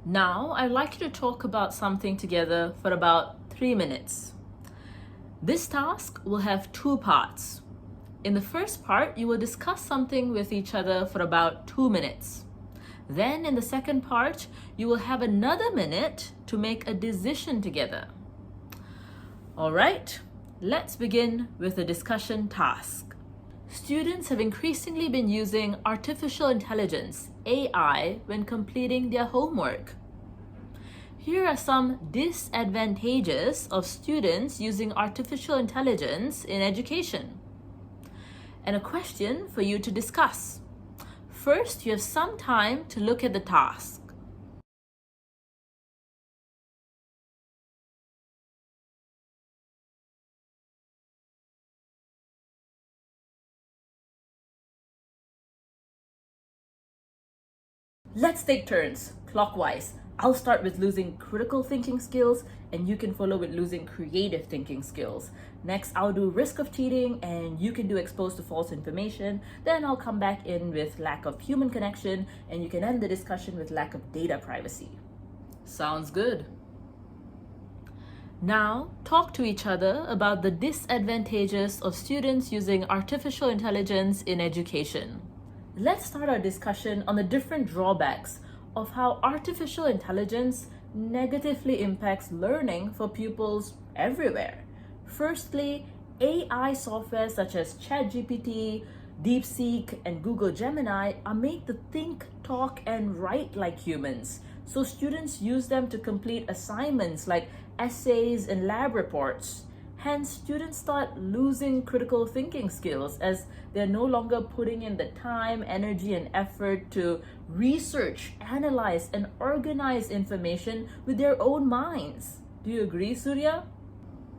Now, I'd like you to talk about something together for about 3 minutes. This task will have two parts. In the first part, you will discuss something with each other for about 2 minutes. Then, in the second part, you will have another minute to make a decision together. All right, let's begin with the discussion task. Students have increasingly been using artificial intelligence, AI, when completing their homework. Here are some disadvantages of students using artificial intelligence in education. And a question for you to discuss. First, you have some time to look at the task. Let's take turns, clockwise. I'll start with losing critical thinking skills, and you can follow with losing creative thinking skills. Next, I'll do risk of cheating, and you can do exposed to false information. Then I'll come back in with lack of human connection, and you can end the discussion with lack of data privacy. Sounds good. Now, talk to each other about the disadvantages of students using artificial intelligence in education. Let's start our discussion on the different drawbacks of how artificial intelligence negatively impacts learning for pupils everywhere. Firstly, AI software such as ChatGPT, DeepSeek, and Google Gemini are made to think, talk, and write like humans. So students use them to complete assignments like essays and lab reports. Hence, students start losing critical thinking skills as they're no longer putting in the time, energy, and effort to research, analyze, and organize information with their own minds. Do you agree, Surya?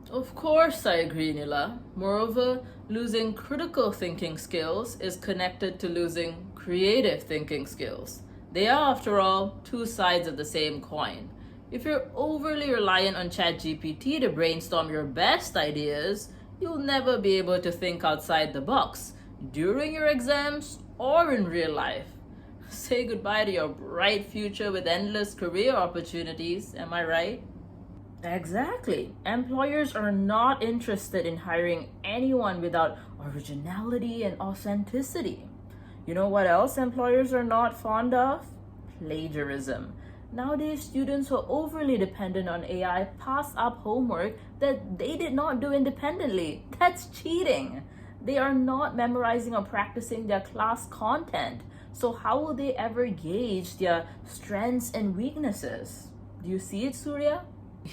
Of course, I agree, Nila. Moreover, losing critical thinking skills is connected to losing creative thinking skills. They are, after all, two sides of the same coin. If you're overly reliant on ChatGPT to brainstorm your best ideas, you'll never be able to think outside the box during your exams or in real life. Say goodbye to your bright future with endless career opportunities, am I right? Exactly. Employers are not interested in hiring anyone without originality and authenticity. You know what else employers are not fond of? Plagiarism. Nowadays, students who are overly dependent on AI pass up homework that they did not do independently. That's cheating. They are not memorizing or practicing their class content. So how will they ever gauge their strengths and weaknesses? Do you see it, Surya?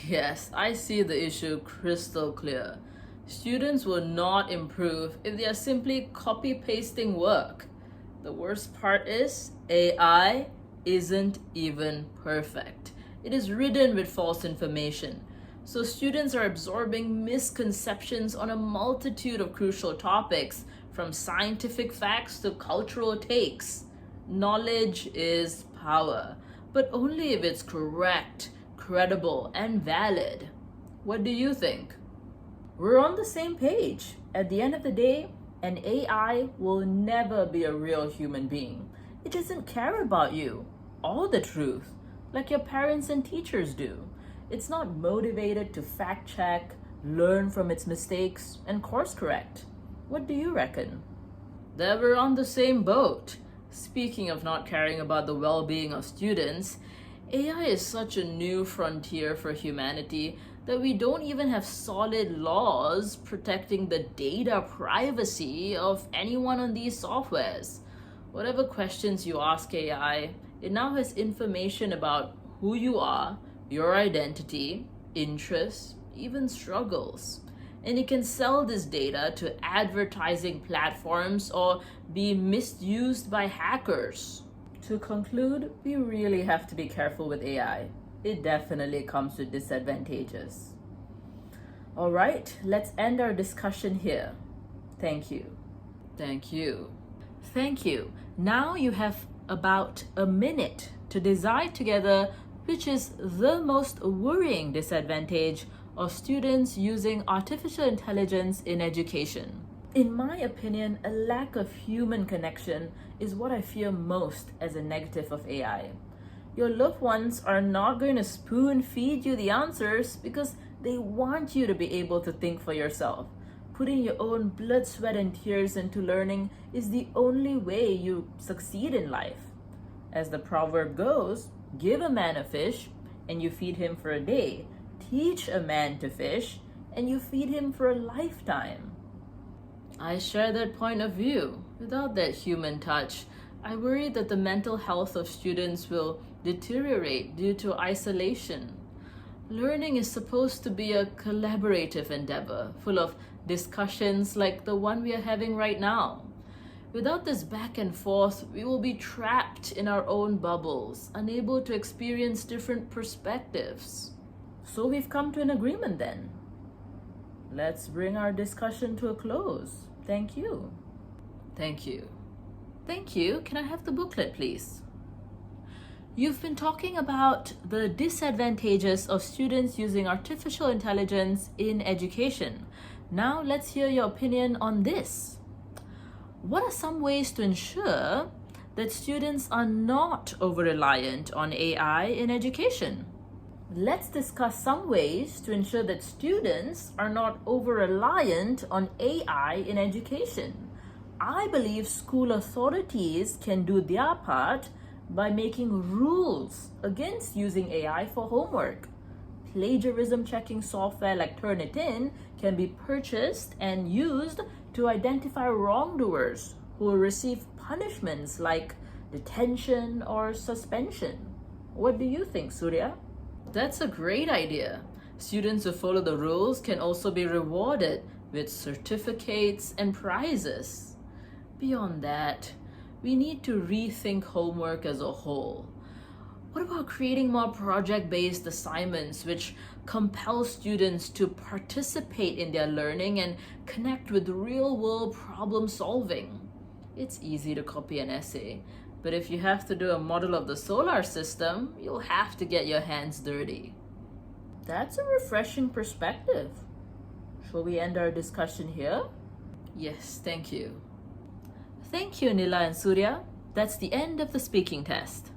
Yes, I see the issue crystal clear. Students will not improve if they are simply copy-pasting work. The worst part is AI isn't even perfect. It is ridden with false information. So students are absorbing misconceptions on a multitude of crucial topics, from scientific facts to cultural takes. Knowledge is power, but only if it's correct, credible, and valid. What do you think? We're on the same page. At the end of the day, an AI will never be a real human being. It doesn't care about you or the truth like your parents and teachers do. It's not motivated to fact check, learn from its mistakes, and course correct. What do you reckon? Then we're on the same boat. Speaking of not caring about the well-being of students, AI is such a new frontier for humanity that we don't even have solid laws protecting the data privacy of anyone on these softwares. Whatever questions you ask AI, it now has information about who you are, your identity, interests, even struggles. And it can sell this data to advertising platforms or be misused by hackers. To conclude, we really have to be careful with AI. It definitely comes with disadvantages. All right, let's end our discussion here. Thank you. Thank you. Thank you. Now you have about a minute to decide together which is the most worrying disadvantage of students using artificial intelligence in education. In my opinion, a lack of human connection is what I fear most as a negative of AI. Your loved ones are not going to spoon feed you the answers because they want you to be able to think for yourself. Putting your own blood, sweat, and tears into learning is the only way you succeed in life. As the proverb goes, give a man a fish and you feed him for a day. Teach a man to fish and you feed him for a lifetime. I share that point of view. Without that human touch, I worry that the mental health of students will deteriorate due to isolation. Learning is supposed to be a collaborative endeavor, full of discussions like the one we are having right now. Without this back and forth, we will be trapped in our own bubbles, unable to experience different perspectives. So we've come to an agreement then. Let's bring our discussion to a close. Thank you. Thank you. Thank you. Can I have the booklet, please? You've been talking about the disadvantages of students using artificial intelligence in education. Now let's hear your opinion on this. What are some ways to ensure that students are not over-reliant on AI in education? Let's discuss some ways to ensure that students are not over-reliant on AI in education. I believe school authorities can do their part by making rules against using AI for homework. Plagiarism checking software like Turnitin can be purchased and used to identify wrongdoers who will receive punishments like detention or suspension. What do you think, Surya? That's a great idea. Students who follow the rules can also be rewarded with certificates and prizes. Beyond that, we need to rethink homework as a whole. What about creating more project-based assignments which compel students to participate in their learning and connect with real-world problem solving? It's easy to copy an essay, but if you have to do a model of the solar system, you'll have to get your hands dirty. That's a refreshing perspective. Shall we end our discussion here? Yes, thank you. Thank you, Nila and Surya. That's the end of the speaking test.